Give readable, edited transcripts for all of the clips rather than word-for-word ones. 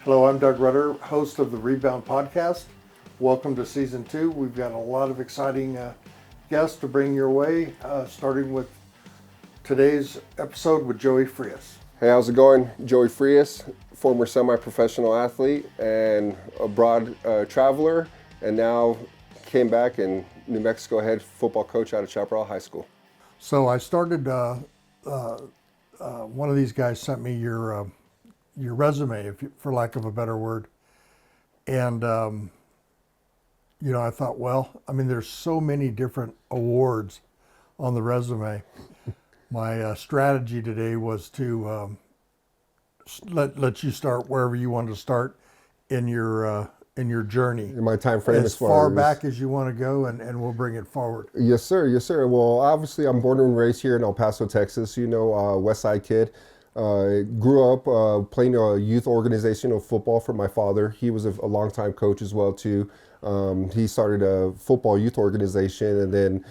Hello, I'm Doug Rutter, host of the Rebound podcast. Welcome to season 2. We've got a lot of exciting guests to bring your way, starting with today's episode with Joey Frias. Hey, how's it going? Joey Frias, former semi-professional athlete and abroad traveler, and now came back and New Mexico head football coach out of Chaparral High School. So I started, one of these guys sent me your resume, for lack of a better word. And, I thought, there's so many different awards on the resume. My strategy today was to let you start wherever you want to start in your journey. In my time frame, as far back as you want to go, and we'll bring it forward. Yes, sir. Yes, sir. Well, obviously, I'm born and raised here in El Paso, Texas. West Side kid. Grew up playing a youth organizational football for my father. He was a longtime coach as well too. He started a football youth organization, and then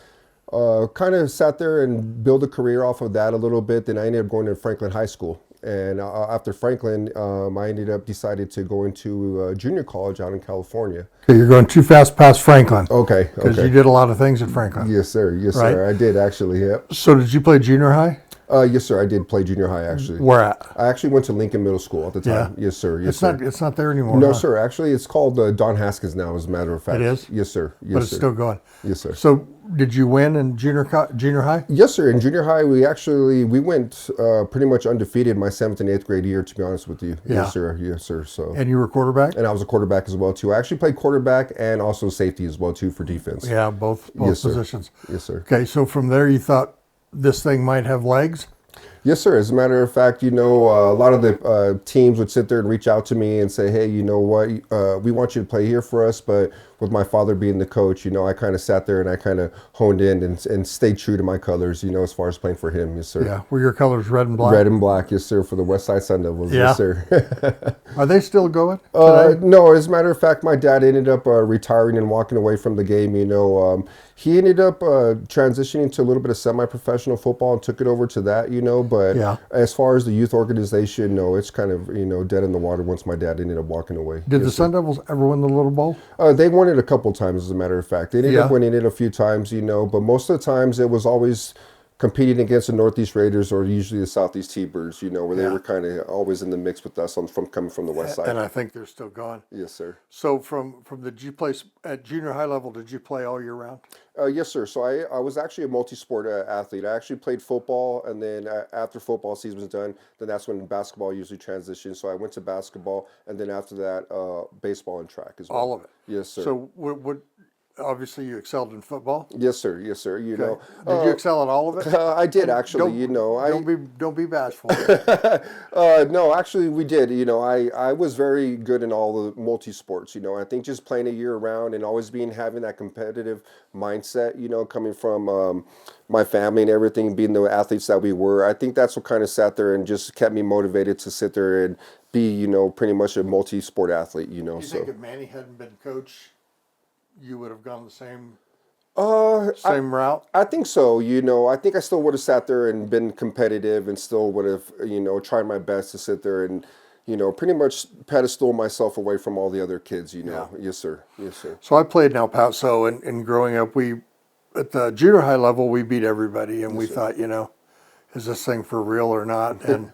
kind of sat there and built a career off of that a little bit. Then I ended up going to Franklin High School. And after Franklin, I ended up decided to go into junior college out in California. Okay, you're going too fast past Franklin. Okay. Because you did a lot of things at Franklin. Yes, sir. Yes, right? sir. I did actually, yep. So did you play junior high? Yes, sir. I did play junior high, actually. Where at? I actually went to Lincoln Middle School at the time. Yeah. Yes, sir. Yes, sir. It's not there anymore. No, huh? sir. Actually, it's called Don Haskins now, as a matter of fact. It is? Yes, sir. Yes, but it's sir. still going. Yes, sir. So did you win in junior high? Yes, sir. In junior high, we went pretty much undefeated my 7th and 8th grade year, to be honest with you. Yeah. Yes, sir. Yes, sir. So. And you were quarterback? And I was a quarterback as well, too. I actually played quarterback and also safety as well, too, for defense. Yeah, both Yes, sir. positions. Yes, sir. Okay, so from there you thought this thing might have legs? Yes, sir. As a matter of fact, a lot of the teams would sit there and reach out to me and say, hey, you know what, we want you to play here for us. But with my father being the coach, I kind of sat there and I kind of honed in and stayed true to my colors, as far as playing for him. Yes, sir. Yeah. Were your colors red and black? Red and black, yes, sir, for the West Side Sun Devils. Yeah. Yes, sir. Are they still going today? No, as a matter of fact, my dad ended up retiring and walking away from the game. He ended up transitioning to a little bit of semi-professional football and took it over to that, But Yeah. as far as the youth organization, no, it's kind of, dead in the water once my dad ended up walking away. Did the Yes, sir. Sun Devils ever win the Little Bowl? They won it a couple times, as a matter of fact. They ended up winning it a few times, but most of the times it was always competing against the Northeast Raiders or usually the Southeast T-Birds, where they were kind of always in the mix with us coming from the West Side. And I think they're still going. Yes, sir. So did you play at junior high level, did you play all year round? Yes, sir. So I was actually a multi-sport athlete. I actually played football, and then after football season was done, then that's when basketball usually transitions. So I went to basketball, and then after that, baseball and track as well. All of it? Yes, sir. So what obviously you excelled in football? Yes, sir. Yes, sir. Did you excel at all of it? I did actually. Don't be bashful. No, actually, we did. I was very good in all the multi sports. I think just playing a year round and always having that competitive mindset. Coming from my family and everything, being the athletes that we were. I think that's what kind of sat there and just kept me motivated to sit there and be, pretty much a multi sport athlete. Do you think if Manny hadn't been coach, you would have gone the same route? I think so. I think I still would have sat there and been competitive and still would have, tried my best to sit there and, pretty much pedestal myself away from all the other kids, Yeah. Yes, sir. Yes, sir. So I played in El Paso, and growing up, at the junior high level, we beat everybody, and we thought, is this thing for real or not? And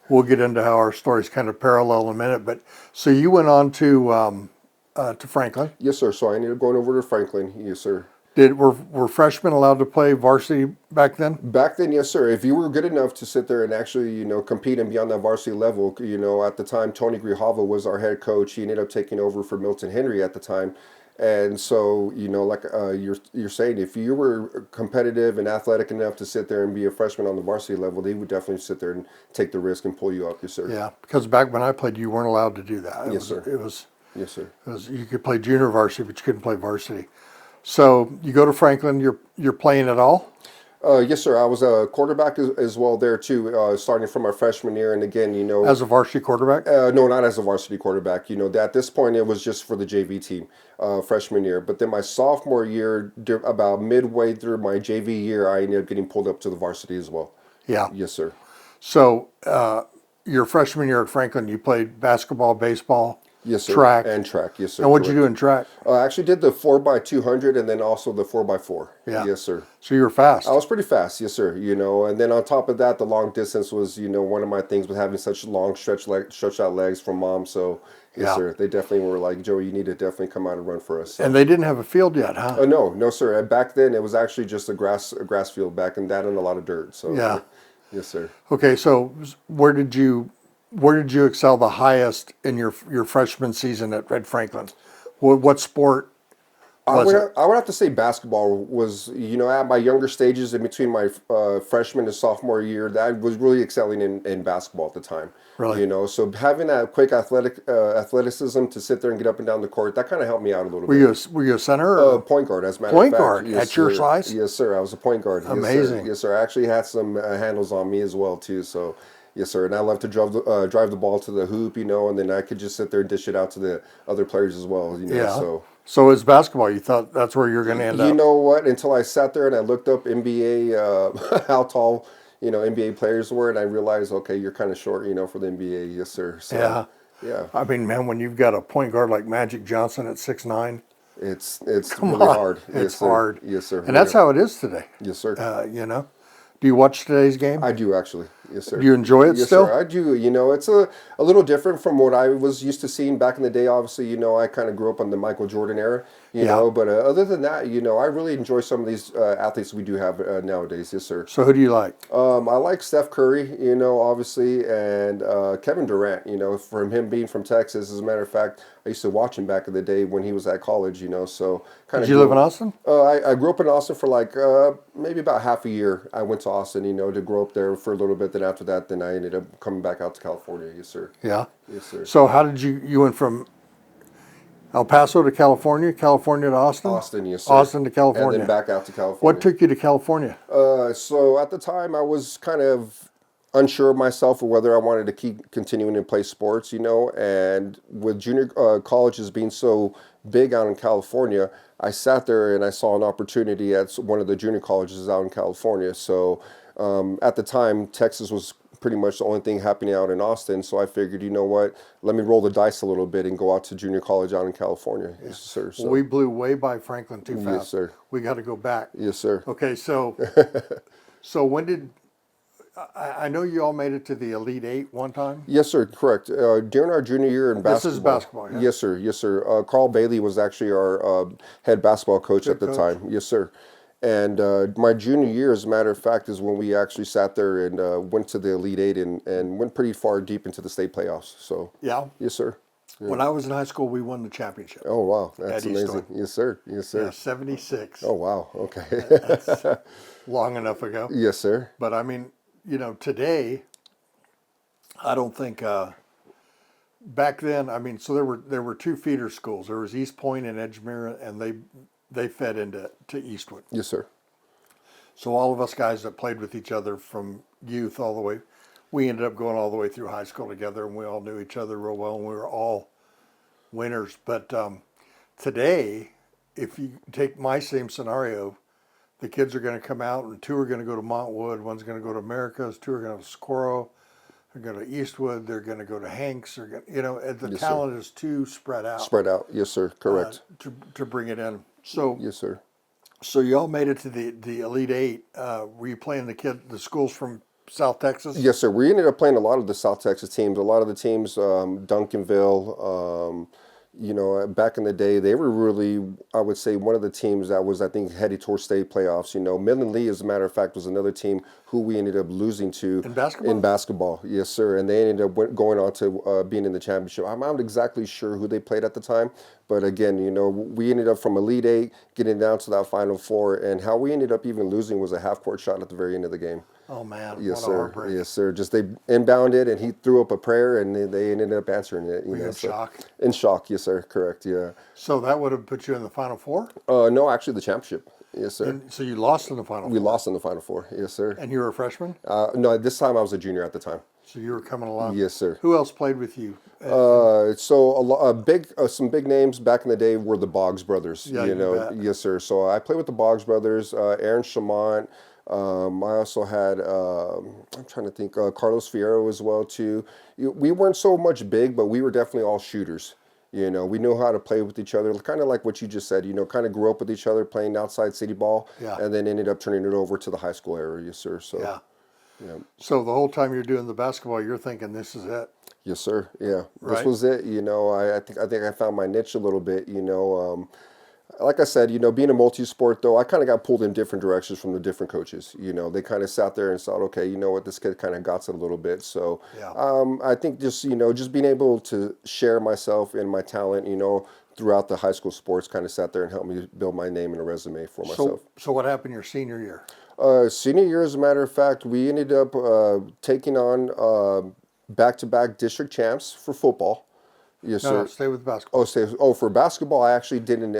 we'll get into how our stories kind of parallel in a minute. But so you went on to Franklin. Yes, sir. So I ended up going over to Franklin. Yes, sir. Were freshmen allowed to play varsity back then? Back then, yes, sir. If you were good enough to sit there and actually, compete and be on that varsity level, at the time, Tony Grijalva was our head coach. He ended up taking over for Milton Henry at the time. And so, like you're saying, if you were competitive and athletic enough to sit there and be a freshman on the varsity level, they would definitely sit there and take the risk and pull you up, yes, sir. Yeah, because back when I played, you weren't allowed to do that. Yes, sir. Yes, sir. You could play junior varsity, but you couldn't play varsity. So you go to Franklin. You're playing at all? Yes, sir. I was a quarterback as well there too, starting from our freshman year. And again, as a varsity quarterback? No, not as a varsity quarterback. At this point, it was just for the JV team, freshman year. But then my sophomore year, about midway through my JV year, I ended up getting pulled up to the varsity as well. Yeah. Yes, sir. So your freshman year at Franklin, you played basketball, baseball, Yes, sir. track. And track. Yes, sir. And what'd you Correct. do in track? I actually did the 4x200 and then also the 4x4. Yeah. Yes, sir. So you were fast. I was pretty fast, yes, sir. And then on top of that, the long distance was, one of my things with having such long stretched out legs from mom. So, yes, Yeah. sir. They definitely were like, Joey, you need to definitely come out and run for us. So. And they didn't have a field yet, huh? No, no, sir. Back then, it was actually just a grass field back in that and a lot of dirt. So, Yeah. yes, sir. Okay, so where did you excel the highest in your freshman season at Franklin? What sport was it? I would have to say basketball was, at my younger stages in between my freshman and sophomore year, that I was really excelling in basketball at the time. Really? So having that quick athleticism to sit there and get up and down the court, that kind of helped me out a little Were bit. you a center? Or? Point guard, as a matter Point of fact. guard Yes, at your sir. size? Yes, sir. I was a point guard. Amazing. Yes, sir. Yes, sir. I actually had some handles on me as well too. So, yes, sir. And I love to drive the ball to the hoop, and then I could just sit there and dish it out to the other players as well. Yeah. So it's basketball. You thought that's where you're going to end up? You know what? Until I sat there and I looked up NBA, how tall, NBA players were, and I realized, okay, you're kind of short, for the NBA. Yes, sir. So, Yeah. yeah. I mean, man, when you've got a point guard like Magic Johnson at 6'9", It's come really on. hard. It's Yes, sir. hard. Yes, sir. And that's how it is today. Yes, sir. Do you watch today's game? I do actually. Yes, sir. Do you enjoy it Yes, still? sir. I do. It's a little different from what I was used to seeing back in the day. Obviously, I kind of grew up on the Michael Jordan era, Yeah. But other than that, I really enjoy some of these athletes we do have nowadays. Yes, sir. So who do you like? I like Steph Curry, obviously, and Kevin Durant, from him being from Texas. As a matter of fact, I used to watch him back in the day when he was at college, so kind of. Did you live in Austin? I grew up in Austin for like maybe about half a year. I went to Austin, to grow up there for a little bit. Then after that, then I ended up coming back out to California. Yes, sir. Yeah. Yes, sir. So how did you went from El Paso to California, California to Austin? Austin, yes, sir. Austin to California. And then back out to California. What took you to California? So at the time, I was kind of unsure of myself of whether I wanted to keep continuing to play sports, and with junior colleges being so big out in California, I sat there and I saw an opportunity at one of the junior colleges out in California. So at the time, Texas was pretty much the only thing happening out in Austin. So I figured, what, let me roll the dice a little bit and go out to junior college out in California. Yes, sir. So, Well, we blew way by Franklin too fast. yes, sir. We got to go back. Yes, sir. Okay, so when did I know you all made it to the Elite Eight one time? Yes, sir. Correct. During our junior year in basketball. This is basketball, yeah? Yes, sir. Yes, sir. Carl Bailey was actually our head basketball coach at the coach. time. Yes, sir. And my junior year, as a matter of fact, is when we actually sat there and went to the Elite Eight and went pretty far deep into the state playoffs. So, Yeah. yes, sir. When I was in high school, we won the championship. Oh, wow. That's At amazing. Eastwood. Yes, sir. Yes, sir. Yeah, 76. Oh, wow. Okay. That's long enough ago. Yes, sir. But I mean, today, I don't think back then. I mean, so there were two feeder schools. There was East Point and Edgemere, and they fed into Eastwood. Yes, sir. So all of us guys that played with each other from youth all the way, we ended up going all the way through high school together, and we all knew each other real well, and we were all winners. But today, if you take my same scenario, the kids are going to come out, and two are going to go to Montwood, one's going to go to Americas, two are going to Socorro, they're going to Eastwood, they're going to go to Hanks. They're going, the Yes, talent is too spread out. Spread out. Yes, sir. Correct. To bring it in. So Yes, sir. So you all made it to the Elite Eight. Were you playing the schools from South Texas? Yes, sir. We ended up playing a lot of the South Texas teams. A lot of the teams, Duncanville, back in the day, they were really, I would say, one of the teams that was, I think, headed towards state playoffs. Midland Lee, as a matter of fact, was another team who we ended up losing to. In basketball? In basketball, yes, sir. And they ended up going on to being in the championship. I'm not exactly sure who they played at the time. But again, we ended up from Elite Eight, getting down to that Final Four. And how we ended up even losing was a half-court shot at the very end of the game. Oh, man. Yes, what a sir. heartbreak. Yes, sir. Just they inbounded and he threw up a prayer and they ended up answering it. Were you in shock? In shock, yes, sir. Correct, yeah. So that would have put you in the Final Four? No, actually the championship. Yes, sir. And so you lost in the Final We Four? lost in the Final Four. Yes, sir. And you were a freshman? No, this time I was a junior at the time. So you were coming along? Yes, sir. Who else played with you? Some big names back in the day were the Boggs brothers. Yeah, you bet. Yes, sir. So I played with the Boggs brothers, Aaron Chamont, I also had, I'm trying to think, Carlos Fierro as well too. We weren't so much big, but we were definitely all shooters. We knew how to play with each other, kind of like what you just said. Kind of grew up with each other playing outside city ball, Yeah. and then ended up turning it over to the high school area, yes, sir. So, Yeah. yeah. So the whole time you're doing the basketball, you're thinking this is it. Yes, sir. Yeah, this Right? was it. I think I found my niche a little bit. Like I said, being a multi-sport though, I kind of got pulled in different directions from the different coaches. They kind of sat there and thought, okay, you know what, this kid kind of got it a little bit. So, Yeah. I think just being able to share myself and my talent, throughout the high school sports, kind of sat there and helped me build my name and a resume for myself. So what happened your senior year? Senior year, as a matter of fact, we ended up taking on back-to-back district champs for football. Yes, No, sir. stay with basketball. For basketball, I actually didn't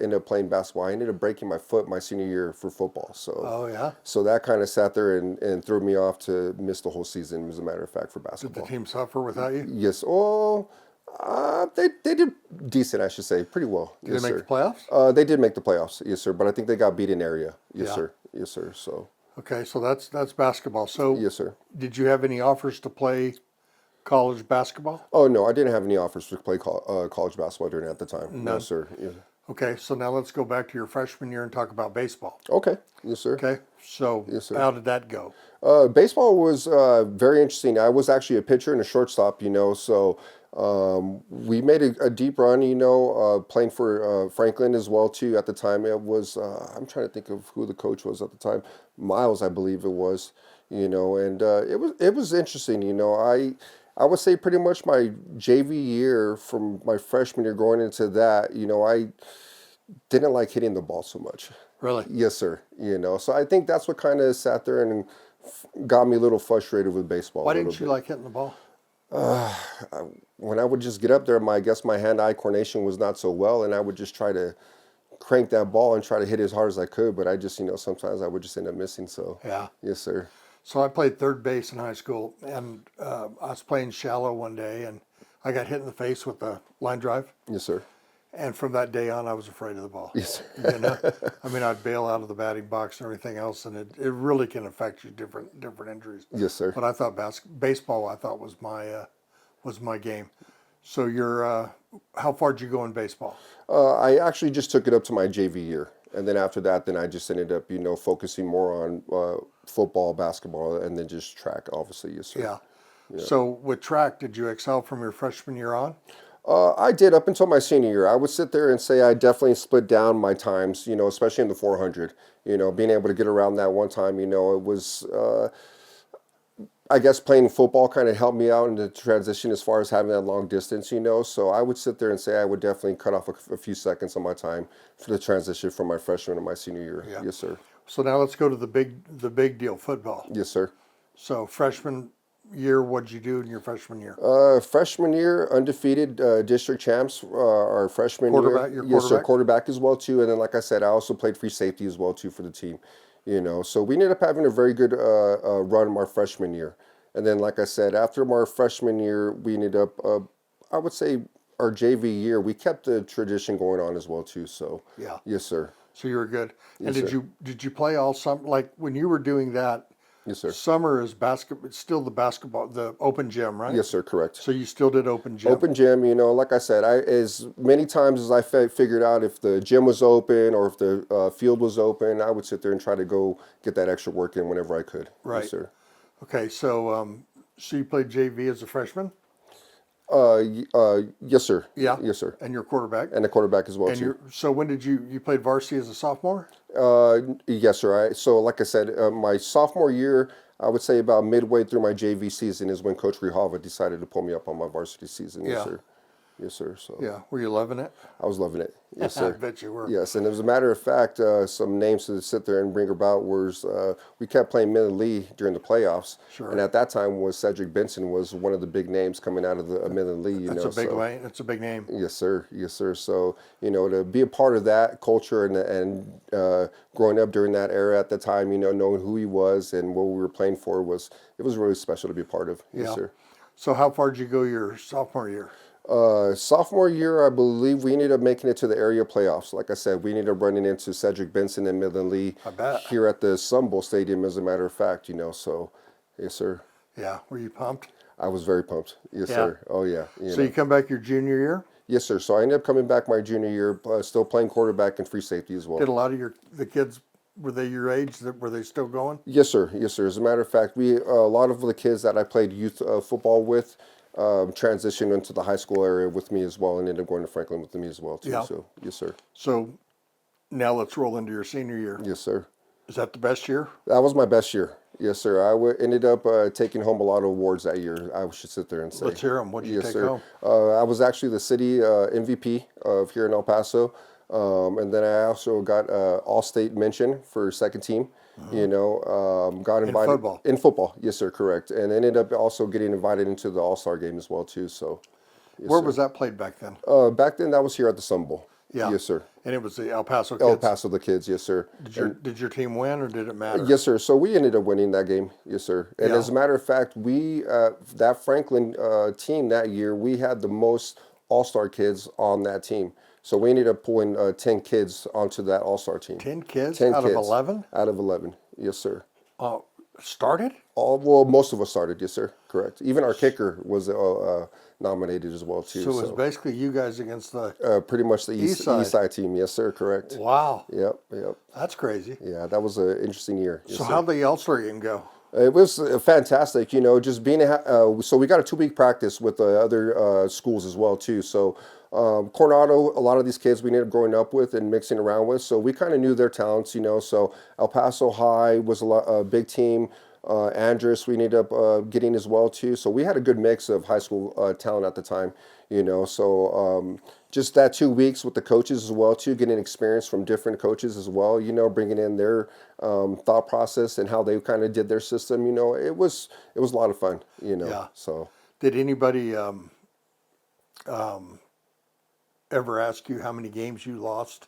end up playing basketball. I ended up breaking my foot my senior year for football. So, Oh yeah. so that kind of sat there and threw me off to miss the whole season, as a matter of fact, for Did the basketball. team suffer without you? Yes. Oh, they did decent, I should say, pretty well. Did Yes, they make sir. the playoffs? They did make the playoffs. Yes, sir. But I think they got beat in area. Yes, Yeah. sir. Yes, sir. So, Okay, so that's basketball. So yes, sir. did you have any offers to play college basketball? Oh no, I didn't have any offers to play college basketball during at the time. No, None. sir. Yeah. Okay, so now let's go back to your freshman year and talk about baseball. Okay. Yes, sir. Okay, so Yes, sir. how did that go? Baseball was very interesting. I was actually a pitcher and a shortstop, so we made a deep run, playing for Franklin as well too. At the time, it was I'm trying to think of who the coach was at the time, Miles, I believe it was, and it was interesting. I would say pretty much my JV year, from my freshman year going into that, I didn't like hitting the ball so much. Really? Yes, sir. So I think that's what kind of sat there and got me a little frustrated with baseball. Why a little didn't you bit. like hitting the ball? When I would just get up there, I guess my hand-eye coordination was not so well, and I would just try to crank that ball and try to hit as hard as I could. But I just, sometimes I would just end up missing. So, Yeah. yes, sir. So I played third base in high school, and I was playing shallow one day, and I got hit in the face with a line drive. Yes, sir. And from that day on, I was afraid of the ball. Yes, sir. I'd bail out of the batting box and everything else, and it really can affect you different injuries. Yes, sir. But I thought baseball, I thought was my game. So how far did you go in baseball? I actually just took it up to my JV year. And then after that, then I just ended up, focusing more on football, basketball, and then just track, obviously. Yes, sir. Yeah. So with track, did you excel from your freshman year on? I did up until my senior year. I would sit there and say I definitely split down my times, especially in the 400. Being able to get around that one time, it was, I guess playing football kind of helped me out in the transition as far as having that long distance, So I would sit there and say I would definitely cut off a few seconds of my time for the transition from my freshman to my senior year. Yeah. Yes, sir. So now let's go to the big deal, football. Yes, sir. So freshman year, what'd you do in your freshman year? Freshman year, undefeated district champs. Our freshman Quarterback, year, your yes, sir, quarterback? quarterback as well too. And then, like I said, I also played free safety as well too for the team. So we ended up having a very good run my freshman year. And then, like I said, after my freshman year, we ended up, I would say, our JV year, we kept the tradition going on as well too. So Yeah. yes, sir. So you were good. And Yes, did you play all summer? Like when you were doing that, Yes, sir. summer is basketball. It's still the basketball, the open gym, right? Yes, sir. Correct. So you still did open gym. Open gym, like I said, as many times as I figured out if the gym was open or if the field was open, I would sit there and try to go get that extra work in whenever I could. Right. Yes, sir. Okay, so you played JV as a freshman? Yes, sir. Yeah. Yes, sir. And you're quarterback. And a quarterback as well, And too. so when did you played varsity as a sophomore? Yes, sir. So like I said, my sophomore year, I would say about midway through my JV season is when Coach Grijalva decided to pull me up on my varsity season. Yes, Yeah. sir. Yes, sir. So Yeah. Were you loving it? I was loving it. Yes, I sir. bet you were. Yes, and as a matter of fact, some names to sit there and bring about was we kept playing Midland Lee during the playoffs, Sure. and at that time was Cedric Benson was one of the big names coming out of the Midland Lee. That's a big lane. That's a big name. Yes, sir. Yes, sir. So to be a part of that culture and growing up during that era at the time, knowing who he was and what we were playing for it was really special to be a part of. Yes, Yeah. sir. So how far did you go your sophomore year? Sophomore year, I believe we ended up making it to the area playoffs. Like I said, we ended up running into Cedric Benson and Midland Lee I bet. here at the Sun Bowl Stadium, as a matter of fact, so yes, sir. Yeah. Were you pumped? I was very pumped. Yes, Yeah. sir. Oh, yeah. So you come back your junior year? Yes, sir. So I ended up coming back my junior year, still playing quarterback and free safety as well. Did a lot of the kids, were they your age? Were they still going? Yes, sir. Yes, sir. As a matter of fact, a lot of the kids that I played youth football with transitioned into the high school area with me as well, and ended up going to Franklin with me as well too. Yeah. So yes, sir. So now let's roll into your senior year. Yes, sir. Is that the best year? That was my best year. Yes, sir. Ended up taking home a lot of awards that year. I should sit there and say. Let's hear them. What did you Yes, take sir. home? I was actually the city MVP of here in El Paso, and then I also got all-state mention for second team. Got invited football? In football. Yes, sir. Correct. And ended up also getting invited into the All-Star game as well too. So, yes, Where sir. was that played back then? Back then, that was here at the Sun Bowl. Yeah. Yes, sir. And it was the El Paso kids? El Paso, the kids. Yes, sir. Did your team win or did it matter? Yes, sir. So we ended up winning that game. Yes, sir. And Yeah. as a matter of fact, we that Franklin team that year, we had the most All-Star kids on that team. So we ended up pulling 10 kids onto that All-Star team. 10 kids 10 out kids. of 11? Out of 11. Yes, sir. Started? Well, most of us started. Yes, sir. Correct. Even our kicker was nominated as well too. So it was basically you guys against the... pretty much the East East side. Side team. Yes, sir. Correct. Wow. Yep. That's crazy. Yeah, that was an interesting year. Yes, So sir. how'd the All-Star game go? It was fantastic, just being so we got a 2-week practice with the other schools as well too. So Coronado, a lot of these kids we ended up growing up with and mixing around with, so we kind of knew their talents, So El Paso High was a big team. Andrus we ended up getting as well too. So we had a good mix of high school talent at the time, So just that 2 weeks with the coaches as well too, getting experience from different coaches as well, bringing in their thought process and how they kind of did their system, it was a lot of fun, Yeah. So Did anybody ever ask you how many games you lost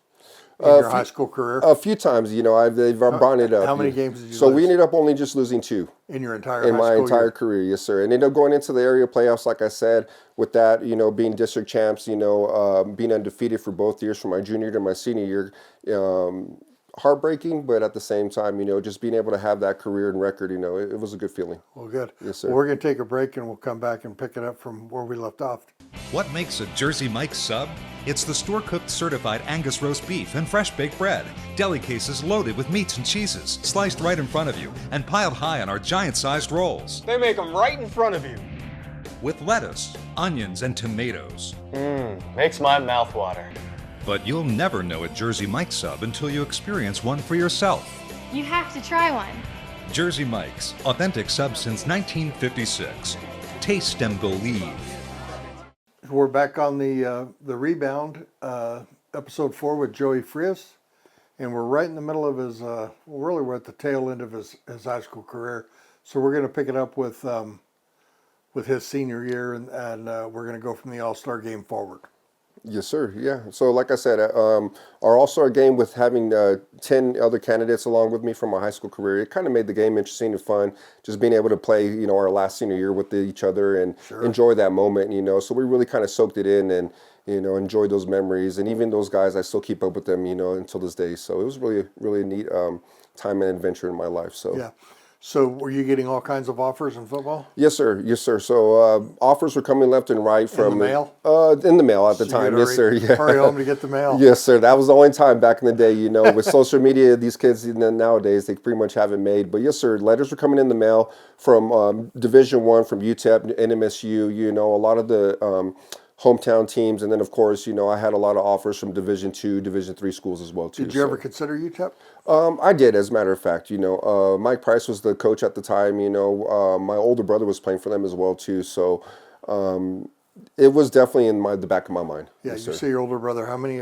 in your high school career? a few times, they've brought it up. How many games did you So we lose? ended up only just losing 2 In your entire in high my school entire year? career. Yes, sir. And ended up going into the area playoffs, like I said, with that, being district champs, being undefeated for both years, from my junior to my senior year. Heartbreaking, but at the same time, just being able to have that career and record, it was a good feeling. Well, good. Yes, sir. Well, we're going to take a break and we'll come back and pick it up from where we left off. What makes a Jersey Mike's sub? It's the store-cooked certified Angus roast beef and fresh baked bread. Deli cases loaded with meats and cheeses, sliced right in front of you and piled high on our giant-sized rolls. They make them right in front of you. With lettuce, onions, and tomatoes. Makes my mouth water. But you'll never know a Jersey Mike's sub until you experience one for yourself. You have to try one. Jersey Mike's, authentic sub since 1956. Taste and believe. We're back on the Rebound, episode 4 with Joey Frias, and we're right in the middle of his, really we're at the tail end of his high school career. So we're going to pick it up with his senior year, and we're going to go from the All-Star game forward. Yes, sir. Yeah. So like I said, our All-Star game with having 10 other candidates along with me from my high school career, it kind of made the game interesting and fun, just being able to play, our last senior year with each other and enjoy that moment, So we really kind of soaked it in and, enjoyed those memories. And even those guys, I still keep up with them, until this day. So it was really, really a neat time and adventure in my life. So Yeah. So were you getting all kinds of offers in football? Yes, sir. Yes, sir. So offers were coming left and right from the mail? In the mail at the So time. you Yes, had sir. to Yeah. hurry home to get the mail. Yes, sir. That was the only time back in the day. With social media, these kids nowadays they pretty much have it made. But yes, sir. Letters were coming in the mail from Division I, from UTEP, NMSU. A lot of the hometown teams, and then of course, I had a lot of offers from Division II, Division III schools as well too. Did you ever consider UTEP? I did, as a matter of fact. Mike Price was the coach at the time. My older brother was playing for them as well too. So it was definitely in the back of my mind. Yeah, Yes, you sir. say your older brother. How many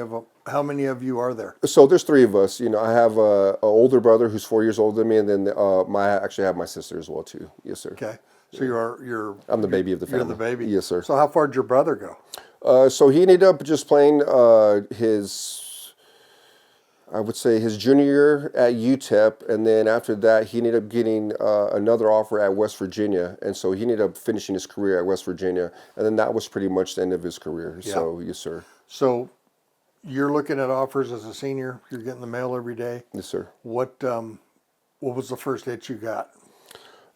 of you are there? So there's 3 of us. I have a older brother who's 4 years older than me, and then I actually have my sister as well too. Yes, sir. Okay, so you're I'm the baby of the family. You're the baby. Yes, sir. So how far did your brother go? So he ended up just playing his. I would say his junior year at UTEP, and then after that, he ended up getting another offer at West Virginia, and so he ended up finishing his career at West Virginia, and then that was pretty much the end of his career. Yeah. So, yes, sir. So you're looking at offers as a senior. You're getting the mail every day. Yes, sir. What was the first hit you got?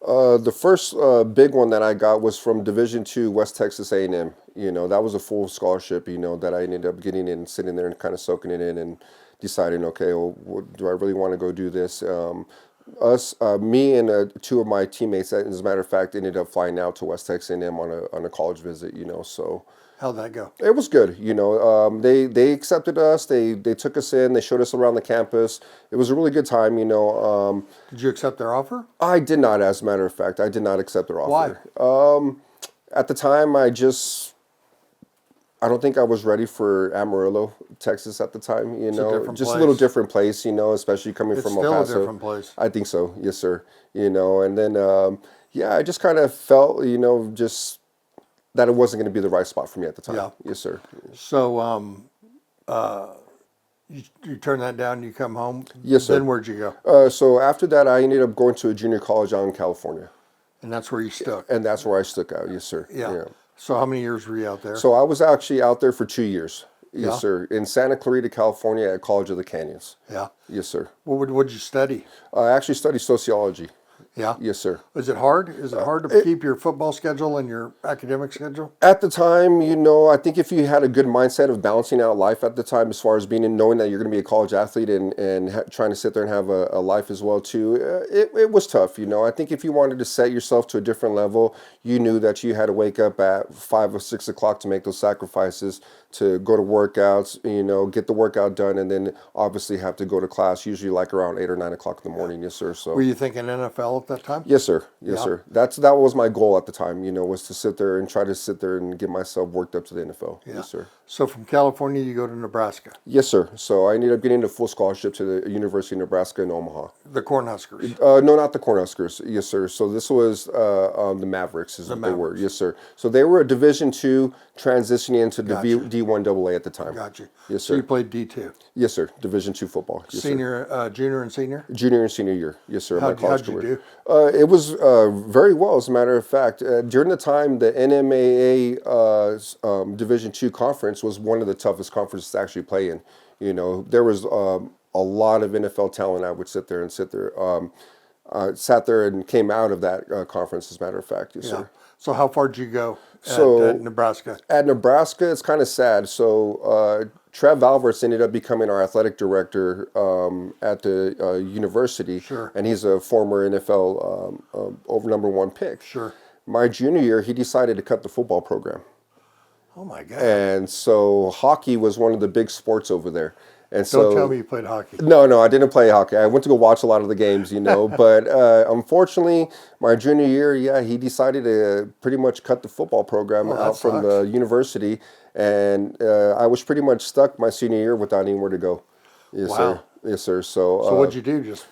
The first big one that I got was from Division II West Texas A&M. You know, that was a full scholarship, you know, that I ended up getting in, sitting there and kind of soaking it in and deciding, okay, well, do I really want to go do this? Me and two of my teammates, as a matter of fact, ended up flying out to West Texas A&M on a college visit, you know, so. How'd that go? It was good, you know. They accepted us. They took us in. They showed us around the campus. It was a really good time, you know. Did you accept their offer? I did not, as a matter of fact. I did not accept their offer. Why? At the time, I don't think I was ready for Amarillo, Texas at the time, you know. different Just place. a little different place, you know, especially coming It's from still El a Paso. different place. I think so, yes, sir. You know, and then, I just kind of felt, you know, just that it wasn't going to be the right spot for me at the time. Yeah. Yes, sir. So you turn that down, you come home? Yes, sir. Then where'd you go? So after that, I ended up going to a junior college out in California. And that's where you stuck? And that's where I stuck out, yes, sir. Yeah. So how many years were you out there? So I was actually out there for 2 years. Yes, Yeah. sir. In Santa Clarita, California at College of the Canyons. Yeah. Yes, sir. What'd you study? I actually studied sociology. Yeah. Yes, sir. Is it hard? Is it hard to keep your football schedule and your academic schedule? At the time, you know, I think if you had a good mindset of balancing out life at the time, as far as being in knowing that you're going to be a college athlete and trying to sit there and have a life as well too, it was tough. You know, I think if you wanted to set yourself to a different level, you knew that you had to wake up at 5 or 6 o'clock to make those sacrifices, to go to workouts, you know, get the workout done, and then obviously have to go to class, usually like around 8 or 9 o'clock in the morning. Yes, sir. So. Were you thinking NFL at that time? Yes, sir. Yes, Yeah. sir. That was my goal at the time, you know, was to sit there and try to sit there and get myself worked up to the NFL. Yeah. Yes, sir. So from California, you go to Nebraska, Yes, sir. So I ended up getting a full scholarship to the University of Nebraska in Omaha. the Cornhuskers. No, not the Cornhuskers. Yes, sir. So this was the Mavericks, is what they were. Mavericks. Yes, sir. So they were a Division II transitioning into the Gotcha. D1AA at the time. Got you. Yes, So sir. you played D2, Yes, sir. Division II football. Yes, sir. senior, junior, and senior. Junior and senior year. Yes, sir. How'd you do? It was very well, as a matter of fact. During the time, the NMAA Division II conference was one of the toughest conferences to actually play in. You know, there was a lot of NFL talent. I would sat there, sat there and came out of that conference, as a matter of fact. Yes, Yeah. sir. So how far did you go So- at Nebraska? At Nebraska, it's kind of sad. So Trev Alvarez ended up becoming our athletic director at the university. Sure. And he's a former NFL over #1 pick. Sure. My junior year, he decided to cut the football program. Oh my God. And so hockey was one of the big sports over there. And so, Don't tell me you played hockey. No, I didn't play hockey. I went to go watch a lot of the games, you know. But unfortunately, my junior year, he decided to pretty much cut the football program that out from the university. And I was pretty much stuck my senior year without anywhere to go. Yes, Wow. sir. Yes, sir. So what'd you do? Just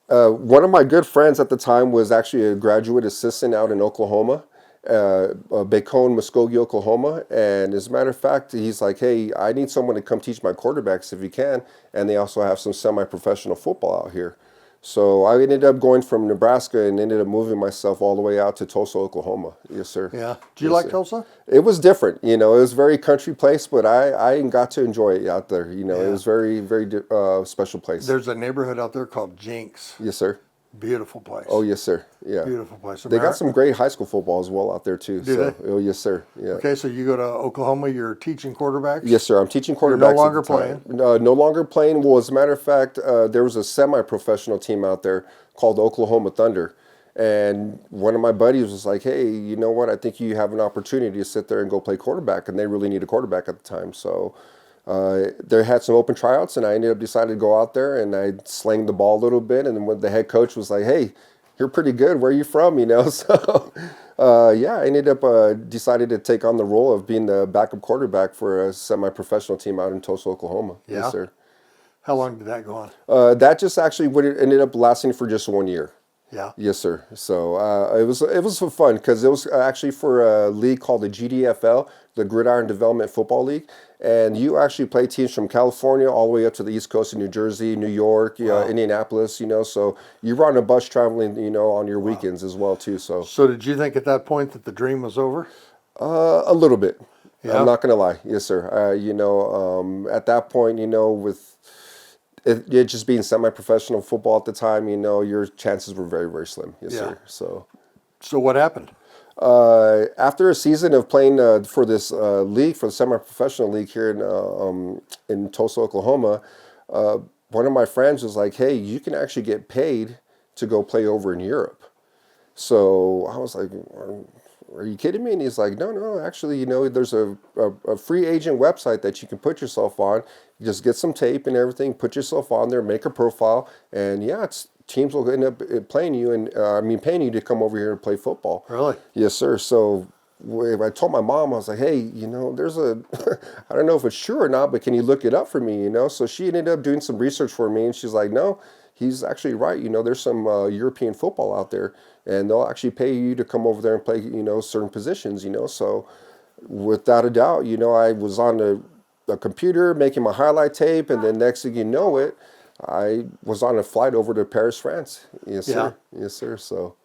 one of my good friends at the time was actually a graduate assistant out in Oklahoma, Bacone, Muskogee, Oklahoma. And as a matter of fact, he's like, hey, I need someone to come teach my quarterbacks if you can. And they also have some semi-professional football out here. So I ended up going from Nebraska and ended up moving myself all the way out to Tulsa, Oklahoma. Yes, sir. yeah. Do you Yes, like sir. Tulsa? It was different, you know. It was a very country place, but I got to enjoy it out there. You know, Yeah. it was very, very special place. There's a neighborhood out there called Jinx. Yes, sir. Beautiful place. Oh, yes, sir. Yeah. Beautiful place. They got some great high school football as well out there too. Do so, they? oh yes, sir. Yeah. Okay, so you go to Oklahoma. You're teaching quarterbacks. Yes, sir. I'm teaching quarterbacks. You're no longer at the time. No longer playing. Well, as a matter of fact, there was a semi-professional team out there called the Oklahoma Thunder, and one of my buddies was like, "Hey, you know what? I think you have an opportunity to sit there and go play quarterback." And they really need a quarterback at the time, so. They had some open tryouts, and I ended up deciding to go out there and I slanged the ball a little bit. And then when the head coach was like, "Hey, you're pretty good. Where are you from?" You know, so I ended up decided to take on the role of being the backup quarterback for a semi-professional team out in Tulsa, Oklahoma. Yeah? Yes, sir. How long did that go on? That just actually ended up lasting for just 1 year. Yeah. Yes, sir. So it was so fun because it was actually for a league called the GDFL, the Gridiron Development Football League, and you actually play teams from California all the way up to the East Coast of New Jersey, New York, Wow. Indianapolis. So you were on a bus traveling, on your weekends as well too. So So did you think at that point that the dream was over? a little bit. Yeah. I'm not gonna lie. Yes, sir. At that point, with it just being semi-professional football at the time, your chances were very, very slim. Yes, Yeah. sir. So. So what happened? After a season of playing for this league, for the semi-professional league here in Tulsa, Oklahoma, one of my friends was like, "Hey, you can actually get paid to go play over in Europe." So I was like, "Are you kidding me?" And he's like, "No, actually, there's a free agent website that you can put yourself on. You just get some tape and everything, put yourself on there, make a profile, and teams will end up playing you and paying you to come over here and play football." Really? Yes, sir. So I told my mom, I was like, "Hey, there's a, I don't know if it's true or not, but can you look it up for me?" So she ended up doing some research for me, and she's like, "No, he's actually right. There's some European football out there, and they'll actually pay you to come over there and play, certain positions, So without a doubt, I was on the computer making my highlight tape, and then next thing you know it, I was on a flight over to Paris, France. Yes, sir. Yes, sir. So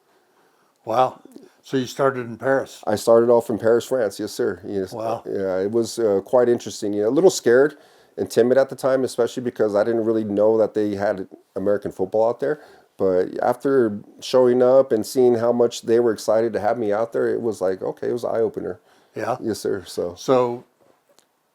Wow. So you started in Paris. I started off in Paris, France. Yes, sir. Yes. Wow. Yeah, it was quite interesting. A little scared and timid at the time, especially because I didn't really know that they had American football out there. But after showing up and seeing how much they were excited to have me out there, it was like, okay, it was an eye opener. Yeah. Yes, sir. So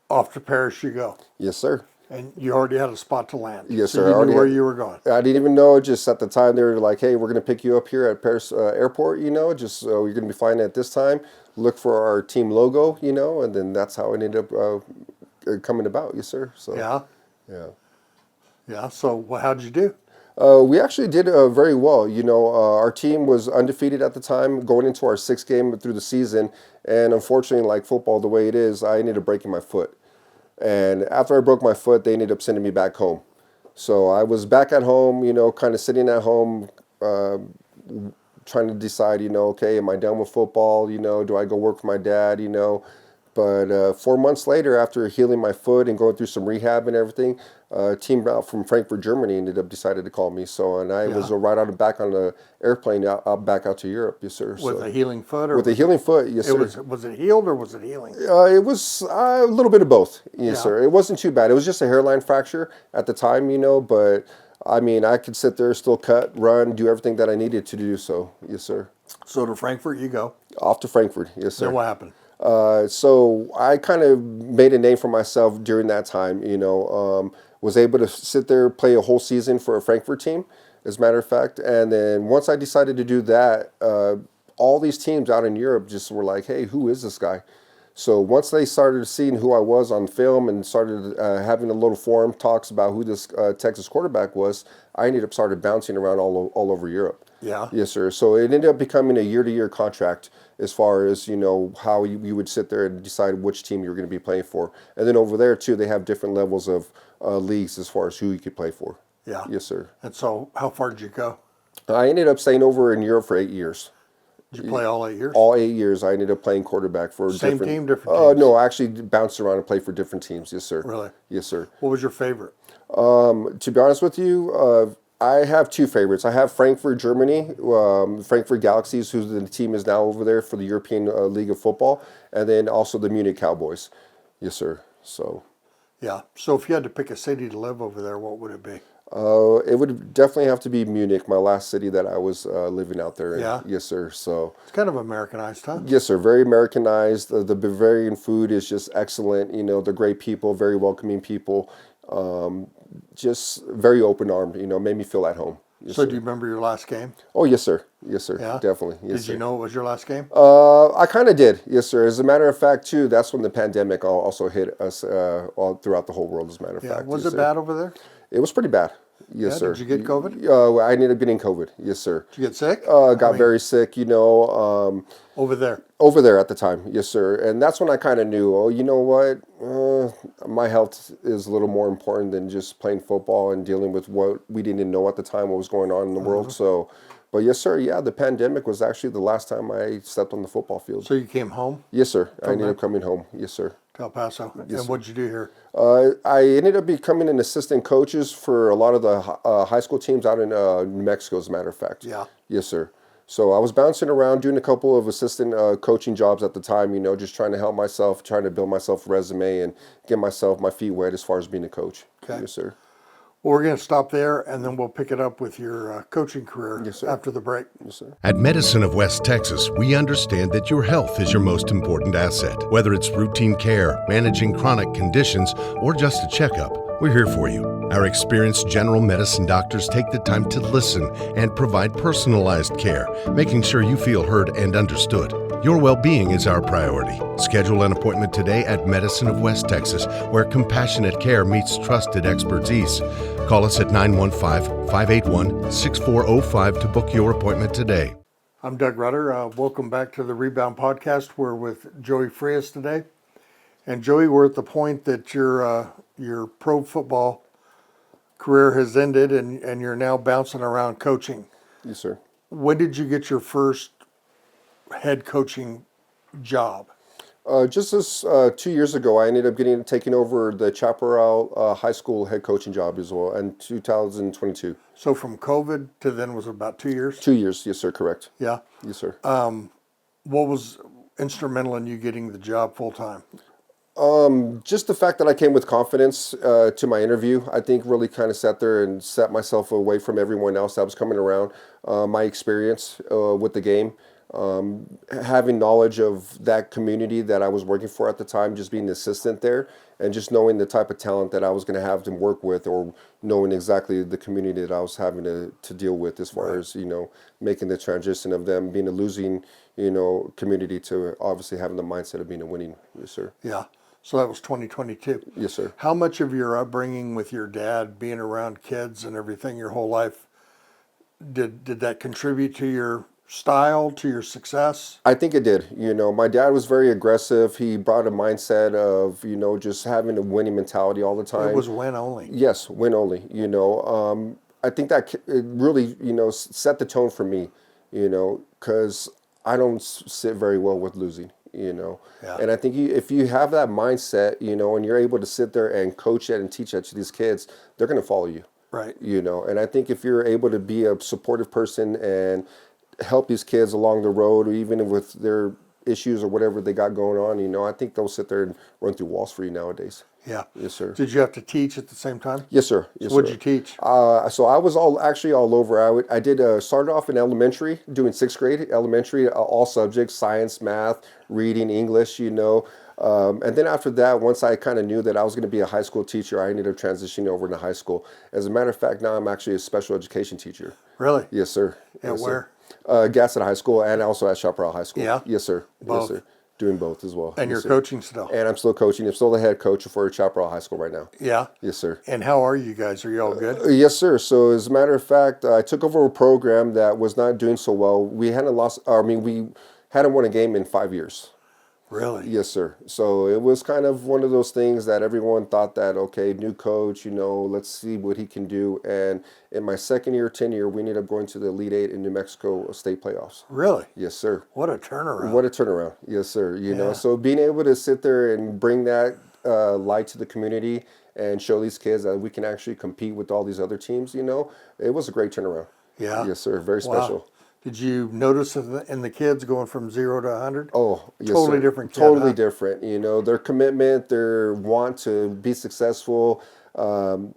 off to Paris you go. Yes, sir. And you already had a spot to land. Yes, so sir. I You already knew where had- you were going. I didn't even know. Just at the time, they were like, "Hey, we're going to pick you up here at Paris Airport. Just you're going to be flying at this time. Look for our team logo. And then that's how it ended up coming about." Yes, sir. So Yeah. yeah. Yeah. So how'd you do? We actually did very well. Our team was undefeated at the time, going into our sixth game through the season. And unfortunately, like football, the way it is, I ended up breaking my foot. And after I broke my foot, they ended up sending me back home. So I was back at home, kind of sitting at home, trying to decide, okay, am I done with football? Do I go work for my dad? But 4 months later, after healing my foot and going through some rehab and everything, a team out from Frankfurt, Germany, ended up decided to call me. So, and I was right on the back on the airplane back out to Europe. Yes, sir. With a healing foot? Or with a healing foot, yes, sir. Was it healed or was it healing? It was a little bit of both, yes, Yeah. sir. It wasn't too bad. It was just a hairline fracture at the time, but I could sit there, still cut, run, do everything that I needed to do. So, yes, sir. So to Frankfurt you go. Off to Frankfurt, yes, sir. Then what happened? So I kind of made a name for myself during that time, was able to sit there, play a whole season for a Frankfurt team, as a matter of fact. And then once I decided to do that, all these teams out in Europe just were like, "Hey, who is this guy?" So once they started seeing who I was on film and started having a little forum talks about who this Texas quarterback was, I ended up started bouncing around all over Europe. Yeah. Yes, sir. So it ended up becoming a year-to-year contract as far as, how you would sit there and decide which team you're going to be playing for. And then over there, too, they have different levels of leagues as far as who you could play for. Yeah. Yes, sir. And so how far did you go? I ended up staying over in Europe for 8 years. Did you play all 8 years? All 8 years, I ended up playing quarterback for Same different team, different teams? No, I actually bounced around and played for different teams. Yes, sir. Really? Yes, sir. What was your favorite? To be honest with you, I have two favorites. I have Frankfurt, Germany, Frankfurt Galaxies, who the team is now over there for the European League of Football, and then also the Munich Cowboys. Yes, sir. So Yeah. So if you had to pick a city to live over there, what would it be? it would definitely have to be Munich, my last city that I was living out there in. Yeah? Yes, sir. So It's kind of Americanized, huh? yes, sir. Very Americanized. The Bavarian food is just excellent. They're great people, very welcoming people. Just very open armed. Made me feel at home. Yes, So sir. do you remember your last game? Oh, yes, sir. Yes, sir. Yeah? Definitely. Yes, Did sir. you know it was your last game? I kind of did. Yes, sir. As a matter of fact, too, that's when the pandemic also hit us all throughout the whole world, as a matter of Yeah. fact. Was yes, it sir. bad over there? It was pretty bad. Yes, Yeah, sir. did you get COVID? I ended up getting COVID. Yes, sir. Did you get sick? Got very sick, Over there. over there at the time. Yes, sir. And that's when I kind of knew, oh, you know what? My health is a little more important than just playing football and dealing with what we didn't know at the time, what was going on in the world. So, But yes, sir. Yeah, the pandemic was actually the last time I stepped on the football field. So you came home Yes, sir. I From ended there? up coming home. Yes, sir. to El Paso, Yes, and sir. what'd you do here? I ended up becoming an assistant coaches for a lot of the high school teams out in New Mexico, as a matter of fact. Yeah. Yes, sir. So I was bouncing around doing a couple of assistant coaching jobs at the time, just trying to help myself, trying to build myself a resume and get myself my feet wet as far as being a coach. Okay. Yes, sir. Well, we're going to stop there, and then we'll pick it up with your coaching career Yes, sir. after the break. Yes, sir. At Medicine of West Texas, we understand that your health is your most important asset. Whether it's routine care, managing chronic conditions, or just a checkup, we're here for you. Our experienced general medicine doctors take the time to listen and provide personalized care, making sure you feel heard and understood. Your well-being is our priority. Schedule an appointment today at Medicine of West Texas, where compassionate care meets trusted expertise. Call us at 915-581-6405 to book your appointment today. I'm Doug Rutter. Welcome back to the Rebound Podcast. We're with Joey Frias today. And Joey, we're at the point that your pro football career has ended and you're now bouncing around coaching. Yes, sir. When did you get your first head coaching job? Just this 2 years ago, I ended up taking over the Chaparral High School head coaching job as well in 2022. So from COVID to then was about 2 years? 2 years, yes, sir, correct. Yeah. Yes, sir. What was instrumental in you getting the job full time? Just the fact that I came with confidence to my interview, I think really kind of sat there and set myself away from everyone else that was coming around. My experience with the game, having knowledge of that community that I was working for at the time, just being the assistant there, and just knowing the type of talent that I was going to have to work with, or knowing exactly the community that I was having to deal with as far as, making the transition of them being a losing, community to obviously having the mindset of being a winning. Yes, sir. Yeah. So that was 2022. Yes, sir. How much of your upbringing with your dad, being around kids and everything your whole life, did that contribute to your style, to your success? I think it did. My dad was very aggressive. He brought a mindset of, just having a winning mentality all the time. It was win only. Yes, win only. I think that it really, set the tone for me, because I don't sit very well with losing. Yeah. And I think if you have that mindset, and you're able to sit there and coach it and teach that to these kids, they're going to follow you. Right. And I think if you're able to be a supportive person and help these kids along the road, or even with their issues or whatever they got going on, I think they'll sit there and run through walls for you nowadays. Yeah. Yes, sir. Did you have to teach at the same time? Yes, sir. Yes, What'd sir. you teach? So I was all over. I did started off in elementary, doing 6th grade elementary, all subjects: science, math, reading, English. And then after that, once I kind of knew that I was going to be a high school teacher, I ended up transitioning over into high school. As a matter of fact, now I'm actually a special education teacher. Really? Yes, sir. At Yes, where? Sir. Gaston High School, and also at Chaparral High School. Yeah? Yes, sir. Both? Yes, sir. Doing both as well. And Yes, you're sir. coaching still? And I'm still coaching. I'm still the head coach for Chaparral High School right now. Yeah. Yes, sir. And how are you guys? Are you all good? Yes, sir. So as a matter of fact, I took over a program that was not doing so well. We hadn't won a game in 5 years. Really? Yes, sir. So it was kind of one of those things that everyone thought that, okay, new coach, let's see what he can do. And in my second year, tenure, we ended up going to the Elite Eight in New Mexico state playoffs. Really? Yes, sir. What a turnaround. What a turnaround. Yes, sir. Yeah. So being able to sit there and bring that light to the community and show these kids that we can actually compete with all these other teams, it was a great turnaround. Yeah. Yes, sir. Very Wow. special. Did you notice in the kids going from 0 to 100? Oh, yes, Totally sir. different kid, Totally huh? different. Their commitment, their want to be successful, going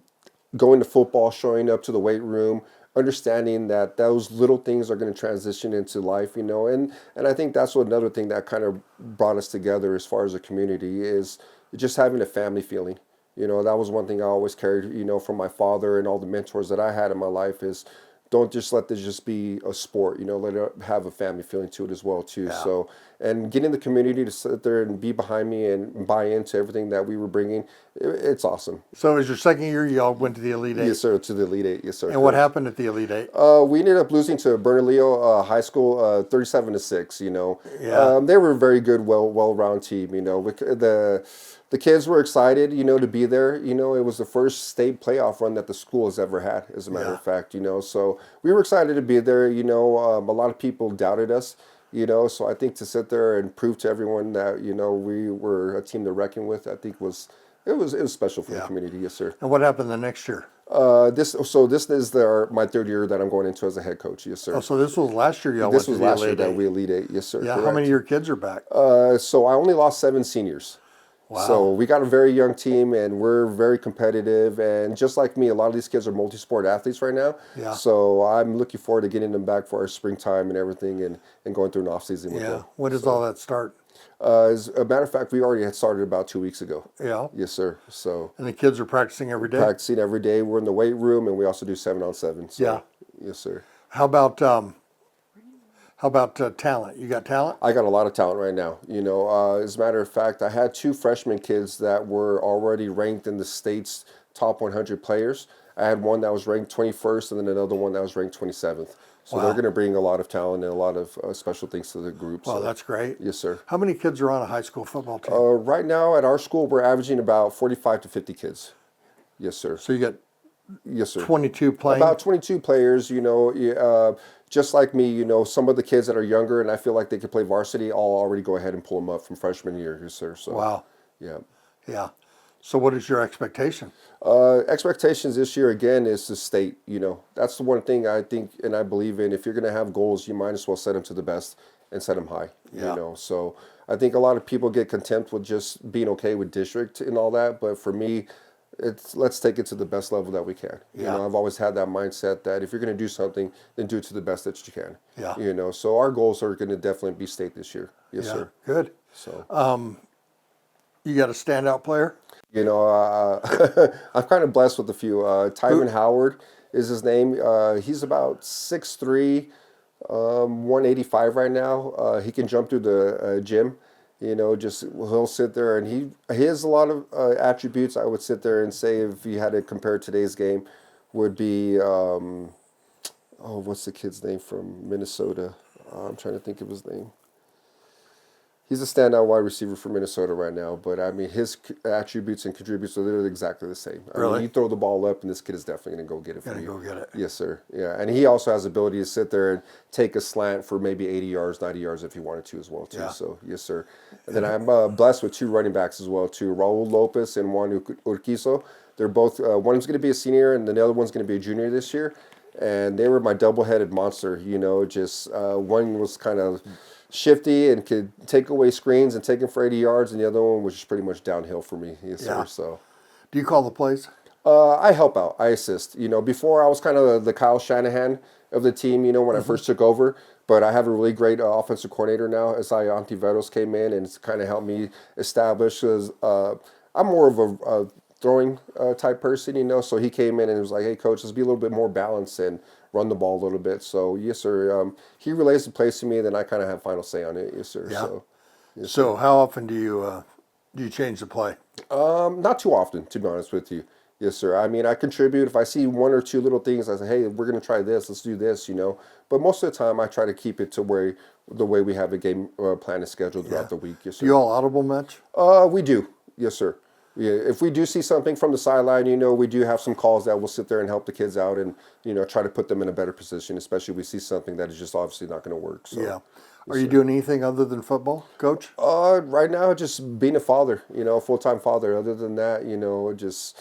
to football, showing up to the weight room, understanding that those little things are going to transition into life, and I think that's another thing that kind of brought us together as far as a community is just having a family feeling. That was one thing I always carried, from my father and all the mentors that I had in my life is, don't just let this just be a sport, let it have a family feeling to it as well too. Yeah. So, and getting the community to sit there and be behind me and buy into everything that we were bringing, it's awesome. So it was your second year, you all went to the Elite Eight. Yes, sir, to the Elite Eight. Yes, sir. And what happened at the Elite Eight? We ended up losing to Bernalillo High School, 37-6. You know, Yeah. they were a very good, well-rounded team. You know, the kids were excited, you know, to be there. You know, it was the first state playoff run that the school has ever had, as a matter of fact. You know, so we were excited to be there. You know, a lot of people doubted us. You know, so I think to sit there and prove to everyone that, you know, we were a team to reckon with, I think was special for the community. Yes, sir. And what happened the next year? This is my third year that I'm going into as a head coach. Yes, sir. Oh, so this was last year y'all This went was to the last year Elite that Eight. we Elite Eight. Yes, sir. Yeah, correct. how many of your kids are back? So I only lost 7 seniors. Wow. So we got a very young team, and we're very competitive. And just like me, a lot of these kids are multi-sport athletes right now. Yeah. So I'm looking forward to getting them back for our springtime and everything, and going through an off season with them. When does all that start? As a matter of fact, we already had started about 2 weeks ago. Yeah. Yes, sir. So And the kids are practicing every day? practicing every day. We're in the weight room, and we also do 7-on-7. So, Yeah. Yes, sir. How about talent? You got talent? I got a lot of talent right now. You know, as a matter of fact, I had 2 freshman kids that were already ranked in the state's top 100 players. I had one that was ranked 21st, and then another one that was ranked 27th. So Wow. they're going to bring a lot of talent and a lot of special things to the group. Well, so, that's great. yes, sir. How many kids are on a high school football team? Right now at our school, we're averaging about 45 to 50 kids. Yes, sir. So you got Yes, sir. 22 playing? About 22 players, you know, just like me, you know, some of the kids that are younger and I feel like they could play varsity, I'll already go ahead and pull them up from freshman year, yes, sir. So, Wow. yeah. Yeah. So what is your expectation? Expectations this year, again, is the state, you know. That's the one thing I think and I believe in. If you're going to have goals, you might as well set them to the best and set them high, Yeah. you know. So I think a lot of people get content with just being okay with district and all that. But for me, let's take it to the best level that we can. You Yeah. know, I've always had that mindset that if you're going to do something, then do it to the best that you can. Yeah. You know, so our goals are going to definitely be state this year. Yes, Yeah. sir. Good. So, You got a standout player? you know, I'm kind of blessed with a few. Tyron Howard is his name. He's about 6'3", 185 right now. He can jump through the gym. You know, just he'll sit there and he has a lot of attributes. I would sit there and say if you had to compare today's game, would be what's the kid's name from Minnesota? I'm trying to think of his name. He's a standout wide receiver for Minnesota right now, but I mean his attributes and contributes are literally exactly the same. I Really? mean, you throw the ball up, and this kid is definitely going to go get it for Gonna you. go get it. Yes, sir. Yeah, and he also has the ability to sit there and take a slant for maybe 80 yards, 90 yards if he wanted to as well too. Yeah. So yes, sir. And then I'm blessed with 2 running backs as well too, Raul Lopez and Juan Urquizo. They're both one's going to be a senior and the other one's going to be a junior this year, and they were my double-headed monster. You know, just one was kind of shifty and could take away screens and take them for 80 yards, and the other one was just pretty much downhill for me. Yes, Yeah. sir. So. Do you call the plays? I help out. I assist. You know, before I was kind of the Kyle Shanahan of the team, you know, when I first took over. But I have a really great offensive coordinator now. Isai Antiveros came in and it's kind of helped me establish. Because I'm more of a throwing type person, you know. So he came in and was like, hey, coach, let's be a little bit more balanced and run the ball a little bit. So, yes, sir. He relays the plays to me, and then I kind of have final say on it. Yes, sir. Yeah. So, yes, So how often do you change the play? not too often, to be honest with you. Yes, sir. I mean, I contribute. If I see 1 or 2 little things, I say, hey, we're going to try this. Let's do this, you know. But most of the time, I try to keep it to where the way we have a game plan is scheduled throughout the week. Yes, sir. Do you all audible much? We do. Yes, sir. Yeah, if we do see something from the sideline, you know, we do have some calls that will sit there and help the kids out and, you know, try to put them in a better position, especially if we see something that is just obviously not going to work. So, Yeah. Are you doing anything other than football, Coach? right now, just being a father, you know, a full-time father. Other than that, you know, just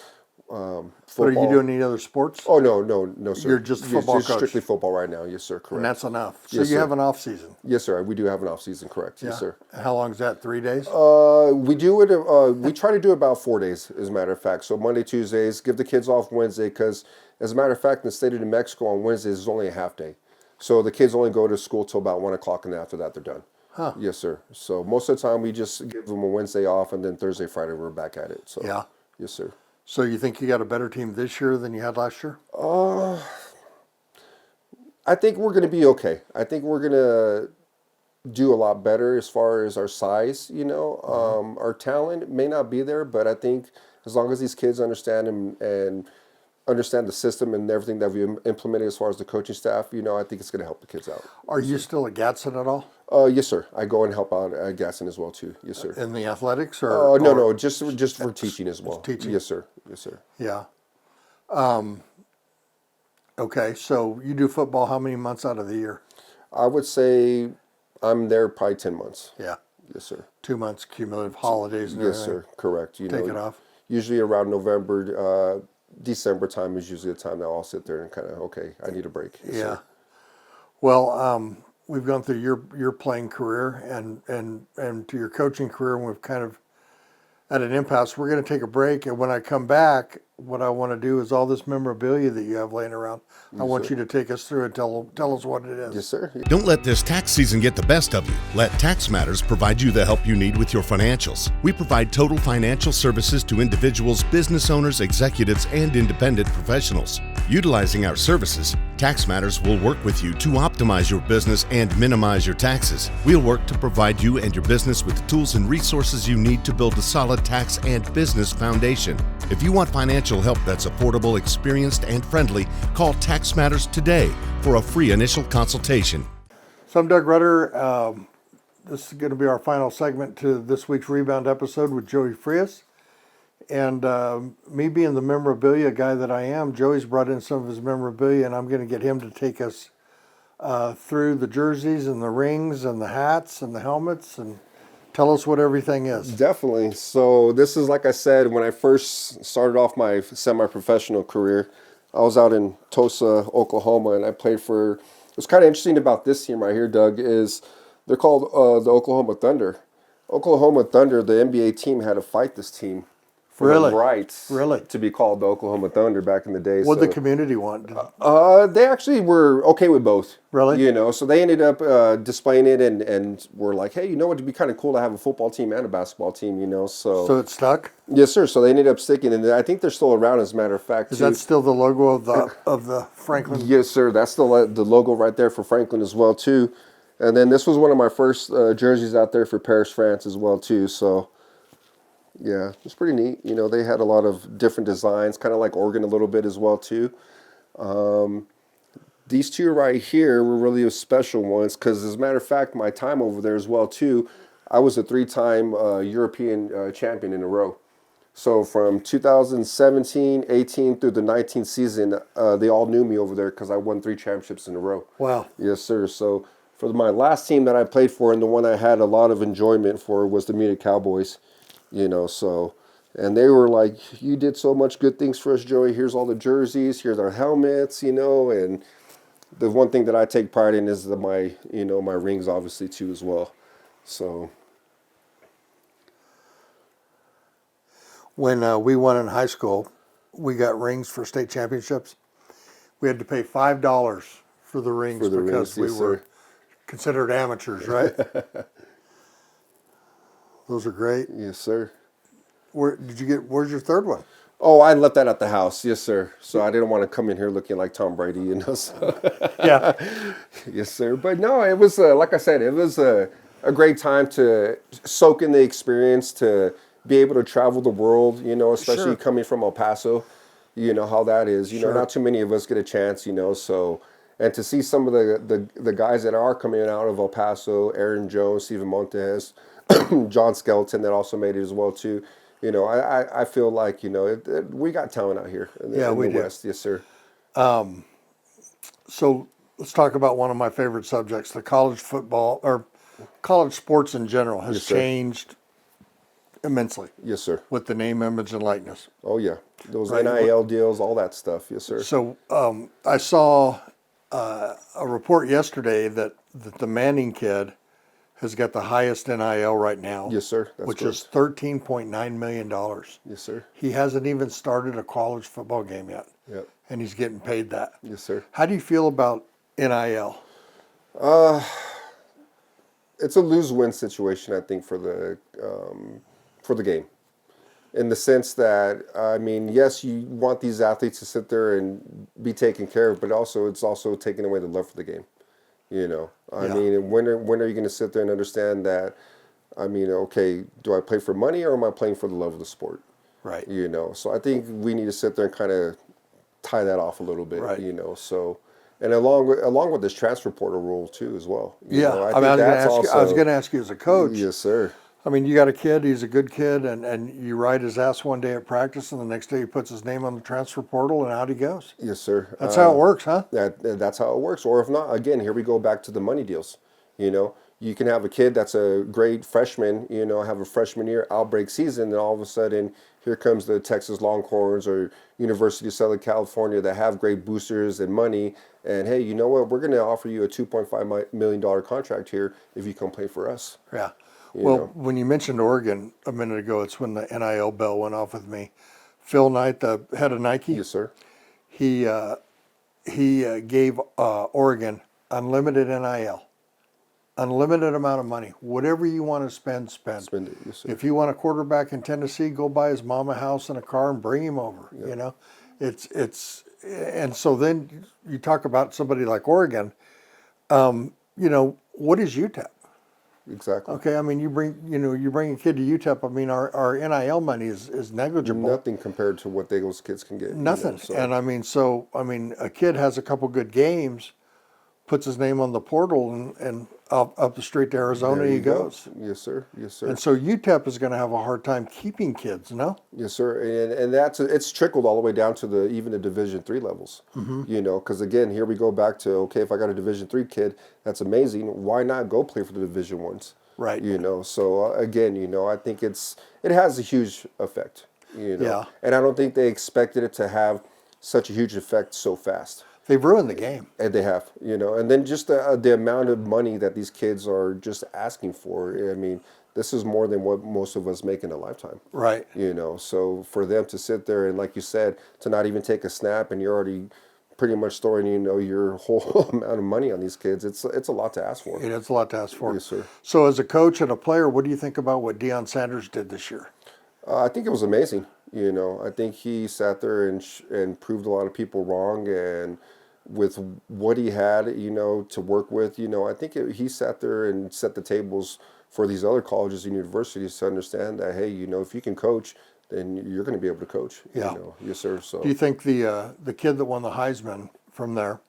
football. But are you doing any other sports? Oh, no, sir. You're just a football just coach. strictly football right now. Yes, sir. Correct. And that's enough. So Yes, you sir. have an off season. Yes, sir. We do have an off season. Correct. Yes, sir. How long is that? 3 days? We do it. We try to do about 4 days, as a matter of fact. So Monday, Tuesdays, give the kids off Wednesday, because, as a matter of fact, in the state of New Mexico on Wednesdays is only a half day. So the kids only go to school till about 1 o'clock, and after that they're done. Huh. Yes, sir. So most of the time we just give them a Wednesday off, and then Thursday, Friday we're back at it. So Yeah. Yes, sir. So you think you got a better team this year than you had last year? I think we're going to be okay. I think we're going to do a lot better as far as our size. Our talent may not be there, but I think as long as these kids understand and understand the system and everything that we implemented as far as the coaching staff, I think it's going to help the kids out. Are you still at Gadsden at all? Yes, sir. I go and help out at Gaston as well too. Yes, sir. In the athletics or? No, just for teaching as well. teaching? Yes, sir. Yes, sir. Yeah. Okay, so you do football how many months out of the year? I would say I'm there probably 10 months. Yeah. Yes, sir. 2 months cumulative holidays and Yes, everything. sir. Correct. Take it off. Usually around November, December time is usually the time that I'll sit there and kind of, okay, I need a break. Yes, Yeah. sir. Well, we've gone through your playing career and to your coaching career, and we've kind of at an impasse. We're going to take a break, and when I come back, what I want to do is all this memorabilia that you have laying around. I want you to take us through and tell us what it is. Yes, sir. Don't let this tax season get the best of you. Let Tax Matters provide you the help you need with your financials. We provide total financial services to individuals, business owners, executives, and independent professionals. Utilizing our services, Tax Matters will work with you to optimize your business and minimize your taxes. We'll work to provide you and your business with the tools and resources you need to build a solid tax and business foundation. If you want financial help that's affordable, experienced, and friendly, call Tax Matters today for a free initial consultation. So I'm Doug Rutter. This is going to be our final segment to this week's Rebound episode with Joey Frias. And me being the memorabilia guy that I am, Joey's brought in some of his memorabilia, and I'm going to get him to take us through the jerseys and the rings and the hats and the helmets and tell us what everything is. Definitely. So this is, like I said, when I first started off my semi-professional career, I was out in Tulsa, Oklahoma, and I played for, what's kind of interesting about this team right here, Doug, is they're called the Oklahoma Thunder. Oklahoma Thunder, the NBA team, had to fight this team for Really? the rights Really? to be called the Oklahoma Thunder back in the day. What so, the community want? they actually were okay with both. Really? So they ended up displaying it and were like, hey, it'd be kind of cool to have a football team and a basketball team, So it stuck? Yes, sir. So they ended up sticking, and I think they're still around, as a matter of fact. Is that still the logo of the Franklin? Yes, sir. That's the logo right there for Franklin as well, too. And then this was one of my first jerseys out there for Paris, France as well, too. So, yeah, it's pretty neat. They had a lot of different designs, kind of like Oregon a little bit as well, too. These two right here were really special ones because, as a matter of fact, my time over there as well, too, I was a 3-time European champion in a row. So from 2017, 18 through the 19th season, they all knew me over there because I won 3 championships in a row. Wow. Yes, sir. So for my last team that I played for and the one I had a lot of enjoyment for was the Munich Cowboys, and they were like, you did so much good things for us, Joey. Here's all the jerseys. Here's our helmets, and the one thing that I take pride in is my rings, obviously, too, as well. So When we won in high school, we got rings for state championships. We had to pay $5 for the rings For the because rings, yes, we were sir. considered amateurs, right? Those are great. yes, sir. Where's your third one? Oh, I left that at the house. Yes, sir. So I didn't want to come in here looking like Tom Brady, So. Yeah. Yes, sir. But no, it was, like I said, it was a great time to soak in the experience, to be able to travel the world, especially Sure. coming from El Paso. You know how that is. Sure. Not too many of us get a chance, so. And to see some of the guys that are coming out of El Paso, Aaron Jones, Steven Montez, John Skelton, that also made it as well, too. I feel like, we got talent out here in the we do. West. Yes, sir. So let's talk about one of my favorite subjects. The college football or college sports in general has Yes, sir. changed immensely Yes, sir. with the name, image, and likeness. Oh, yeah. Those Right. NIL deals, all that stuff. Yes, sir. So I saw a report yesterday that the Manning kid has got the highest NIL right now. Yes, sir. That's which correct. is $13.9 million. Yes, sir. He hasn't even started a college football game yet. Yep. And he's getting paid that. Yes, sir. How do you feel about NIL? It's a lose-win situation, I think, for the game. In the sense that, yes, you want these athletes to sit there and be taken care of, but also it's also taking away the love for the game. You know, I Yeah. mean, when are you going to sit there and understand that? I mean, okay, do I play for money or am I playing for the love of the sport? Right. You know, so I think we need to sit there and kind of tie that off a little bit. Right. You know, so and along with this transfer portal rule too as well. You Yeah. know, I mean, I was going to ask you. I was also going to ask you as a coach. yes, sir. I mean, you got a kid. He's a good kid, and you ride his ass one day at practice, and the next day he puts his name on the transfer portal, and out he goes. Yes, sir. That's how it works, huh? That's how it works. Or if not, again, here we go back to the money deals. You know, you can have a kid that's a great freshman, you know, have a freshman year outbreak season, and all of a sudden here comes the Texas Longhorns or University of Southern California that have great boosters and money. And hey, you know what? We're going to offer you a $2.5 million contract here if you come play for us. Yeah. You Well, know. when you mentioned Oregon a minute ago, it's when the NIL bell went off with me. Phil Knight, the head of Nike, Yes, sir. he gave Oregon unlimited NIL, unlimited amount of money. Whatever you want to spend, spend. Spend it. Yes, sir. If you want a quarterback in Tennessee, go buy his mama a house and a car and bring him over. You know, it's and so then you talk about somebody like Oregon. You know, what is UTEP? Exactly. Okay, I mean, you bring a kid to UTEP. I mean, our NIL money is negligible. Nothing compared to what those kids can get. Nothing. You know, so. And I mean, a kid has a couple good games, puts his name on the portal, and up the street to Arizona There he you go. goes. Yes, sir. Yes, sir. And so UTEP is going to have a hard time keeping kids, no? Yes, sir. And it's trickled all the way down to even the Division III levels. Mm-hmm. You know, because again, here we go back to okay, if I got a Division III kid, that's amazing. Why not go play for the Division Ones? Right. You know. So again, you know, I think it has a huge effect. You know. Yeah. And I don't think they expected it to have such a huge effect so fast. They've ruined the game. And they have, you know, and then just the amount of money that these kids are just asking for. I mean, this is more than what most of us make in a lifetime. Right. You know, so for them to sit there and, like you said, to not even take a snap and you're already pretty much throwing, you know, your whole amount of money on these kids, it's a lot to ask for. It's a lot to ask for. Yes, sir. So as a coach and a player, what do you think about what Deion Sanders did this year? I think it was amazing. You know, I think he sat there and proved a lot of people wrong, and with what he had, you know, to work with, you know, I think he sat there and set the tables for these other colleges and universities to understand that, hey, you know, if you can coach, then you're going to be able to coach. Yeah. You know? Yes, sir. So. Do you think the kid that won the Heisman from there,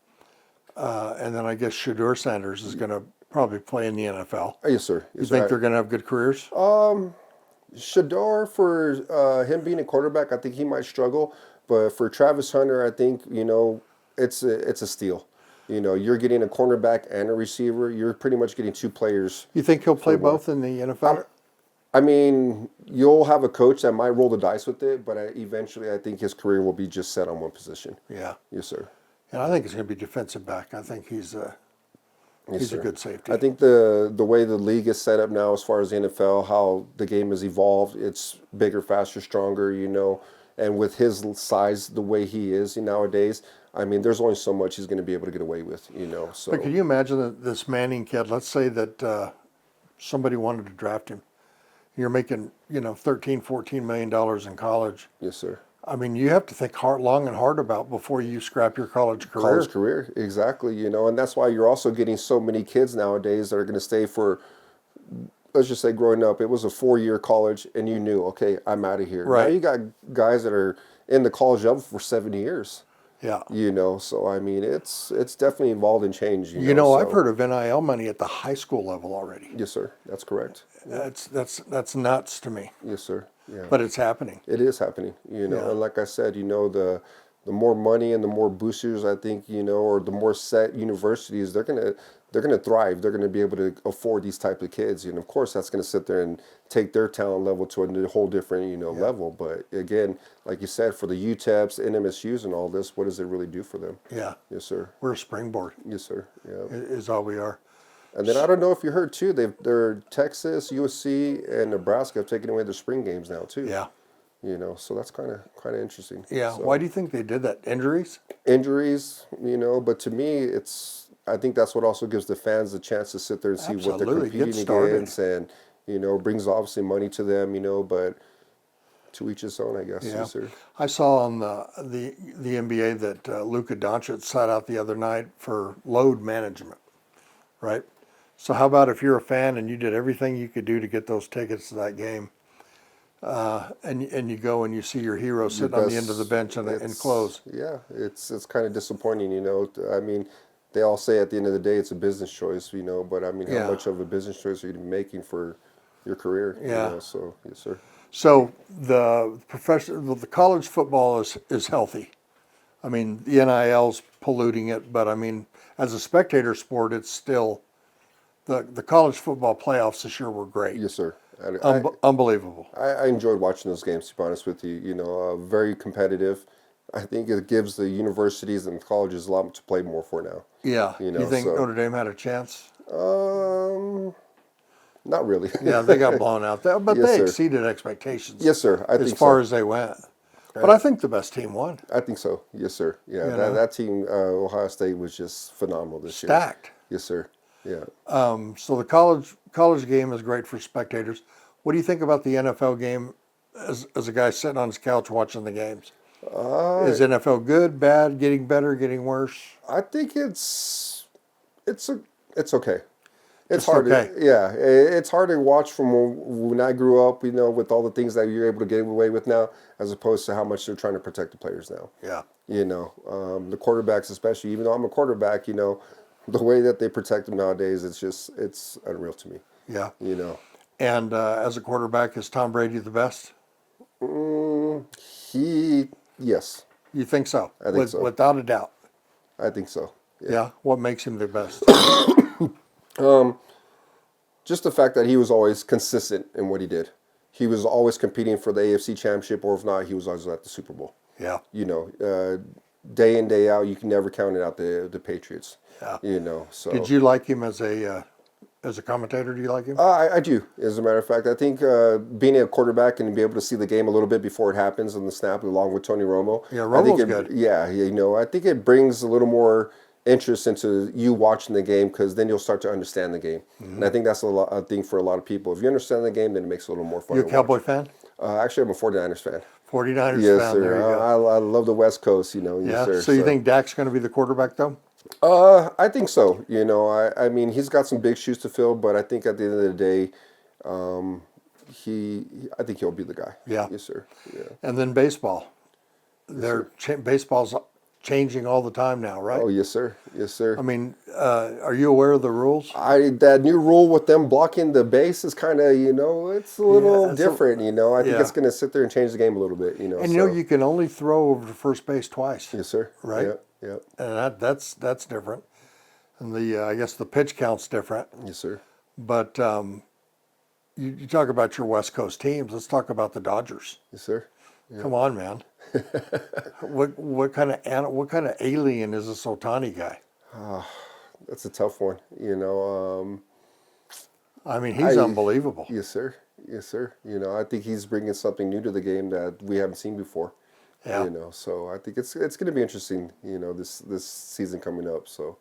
and then I guess Shedeur Sanders is going to probably play in the NFL? Yes, sir. You think they're going to have good careers? Shedeur, for him being a quarterback, I think he might struggle. But for Travis Hunter, I think, you know, it's a steal. You know, you're getting a cornerback and a receiver. You're pretty much getting two players. You think he'll play both in the NFL? I mean, you'll have a coach that might roll the dice with it, but eventually I think his career will be just set on one position. Yeah. Yes, sir. And I think he's going to be defensive back. I think he's a sir. good safety. I think the way the league is set up now as far as the NFL, how the game has evolved, it's bigger, faster, stronger, you know. And with his size, the way he is nowadays, I mean, there's only so much he's going to be able to get away with, you know. So. But could you imagine that this Manning kid, let's say that somebody wanted to draft him. You're making, you know, $13, $14 million in college. Yes, sir. I mean, you have to think long and hard about before you scrap your college career. College career, exactly, you know. And that's why you're also getting so many kids nowadays that are going to stay for, let's just say growing up, it was a 4-year college and you knew, okay, I'm out of here. Right. Now you got guys that are in the college level for 7 years. Yeah. You know, so I mean, it's definitely evolved and changed. You know, so. I've heard of NIL money at the high school level already. Yes, sir. That's correct. That's nuts to me. Yes, sir. Yeah. But it's happening. It is happening, you know. Yeah. And like I said, you know, the more money and the more boosters, I think, you know, or the more set universities, they're gonna thrive. They're gonna be able to afford these type of kids, and of course, that's gonna sit there and take their talent level to a whole different, you know, level. But again, like you said, for the UTEPs, NMSUs, and all this, what does it really do for them? Yeah. Yes, sir. We're a springboard. Yes, sir. Yeah. Is all we are. And then I don't know if you heard too, they're Texas, USC, and Nebraska have taken away their spring games now too. Yeah. You know, so that's kind of interesting. Yeah. So, Why do you think they did that? Injuries? injuries, you know, but to me, I think that's what also gives the fans the chance to sit there and see what they're Absolutely. Get competing started. against, and you know, brings obviously money to them, you know, but to each his own, I guess. Yeah. Yes, sir. I saw on the NBA that Luka Doncic sat out the other night for load management. right? So how about if you're a fan and you did everything you could do to get those tickets to that game, and you go and you see your hero sitting on the end of the bench in clothes? Yeah, it's kind of disappointing, you know. I mean, they all say at the end of the day it's a business choice, you know, but I mean, Yeah. how much of a business choice are you making for your career? Yeah. You know? So, yes, sir. So the college football is healthy. I mean, the NIL's polluting it, but I mean, as a spectator sport, it's still the college football playoffs this year were great. Yes, sir. Unbelievable. I enjoyed watching those games, to be honest with you. You know, very competitive. I think it gives the universities and colleges a lot to play more for now. Yeah. You know, You think so- Notre Dame had a chance? Not really. Yeah, they got blown out there, but Yes, they sir. exceeded expectations. Yes, sir. I as think far so. as they went. But I think the best team won. I think so. Yes, sir. Yeah, You know? that team, Ohio State, was just phenomenal this year. Stacked. Yes, sir. Yeah. So the college game is great for spectators. What do you think about the NFL game as a guy sitting on his couch watching the games? Is NFL good, bad, getting better, getting worse? I think it's okay. It's Just hard. okay. It's hard to watch from when I grew up, you know, with all the things that you're able to get away with now, as opposed to how much they're trying to protect the players now. Yeah. You know, the quarterbacks especially, even though I'm a quarterback, you know, the way that they protect them nowadays, it's unreal to me. Yeah. You know. And as a quarterback, is Tom Brady the best? Yes, You think so? I think so. Without a doubt. I think so. Yeah. What makes him the best? Just the fact that he was always consistent in what he did. He was always competing for the AFC Championship, or if not, he was always at the Super Bowl. Yeah. You know, day in, day out, you can never count it out the Patriots. Yeah. You know, so. Did you like him as a commentator? Do you like him? I do, as a matter of fact. I think being a quarterback and be able to see the game a little bit before it happens on the snap, along with Tony Romo. Yeah, I think Romo's good. Yeah, you know, I think it brings a little more interest into you watching the game, because then you'll start to understand the game. And I think that's a thing for a lot of people. If you understand the game, then it makes it a little more fun. You a to Cowboy watch. fan? Actually, I'm a 49ers fan. 49ers Yes, fan. sir. There you go. I love the West Coast, you know. Yeah. Yes, sir. So you think Dak's going to be the quarterback though? I think so. You know, I mean, he's got some big shoes to fill, but I think at the end of the day, I think he'll be the guy. Yeah. Yes, sir. Yeah. And then baseball. Baseball's changing all the time now, right? Oh, yes, sir. Yes, sir. I mean, are you aware of the rules? That new rule with them blocking the base is kind of, you know, it's a little it's a- different. You know, I think yeah. it's going to sit there and change the game a little bit. You know, And you know, you can only throw over to first base twice. Yes, sir. Right? Yeah. Yeah. And that's different. And I guess the pitch count's different. Yes, sir. But you talk about your West Coast teams. Let's talk about the Dodgers. Yes, sir. Come on, man. what kind of alien is this Ohtani guy? That's a tough one. You know. I mean, he's unbelievable. Yes, sir. Yes, sir. You know, I think he's bringing something new to the game that we haven't seen before. Yeah. You know, so I think it's going to be interesting. You know, this season coming up. So.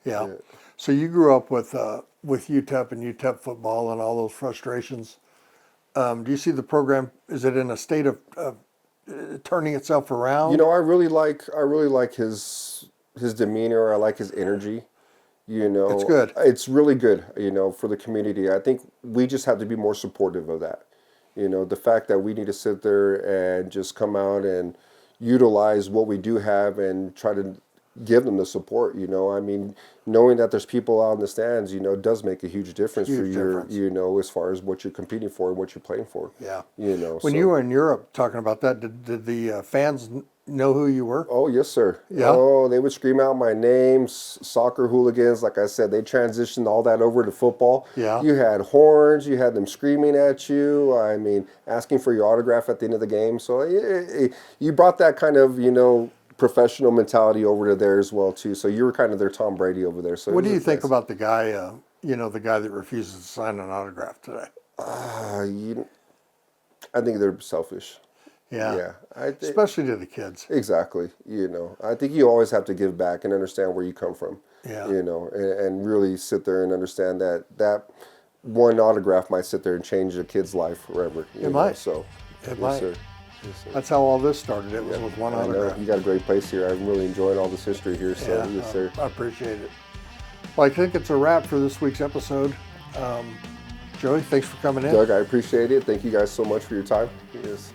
Yeah. So you grew up with UTEP and UTEP football and all those frustrations. Do you see the program? Is it in a state of turning itself around? You know, I really like his demeanor. I like his energy. You know, It's good. It's really good. You know, for the community. I think we just have to be more supportive of that. You know, the fact that we need to sit there and just come out and utilize what we do have and try to give them the support. You know, I mean, knowing that there's people out in the stands, you know, does make a huge difference for your, you know, as far as what you're competing for and what you're playing for. Yeah. You know, When you were in Europe talking about that, did the fans know who you were? Oh, yes, sir. Yeah? Oh, they would scream out my name, soccer hooligans. Like I said, they transitioned all that over to football. Yeah. You had horns. You had them screaming at you. I mean, asking for your autograph at the end of the game. So you brought that kind of, you know, professional mentality over to there as well, too. So you were kind of their Tom Brady over there. So What do you think about the guy, the guy that refuses to sign an autograph today? I think they're selfish. Yeah. Yeah. Especially to the kids. Exactly. You know, I think you always have to give back and understand where you come from. Yeah. You know, and really sit there and understand that one autograph might sit there and change a kid's life forever. It might. So, It yes, might. sir. Yes, sir. That's how all this started. It was with one I know autograph. you got a great place here. I'm really enjoying all this history here. So, Yeah, yes, sir. I appreciate it. Well, I think it's a wrap for this week's episode. Joey, thanks for coming in. Doug, I appreciate it. Thank you guys so much for your time. Yes.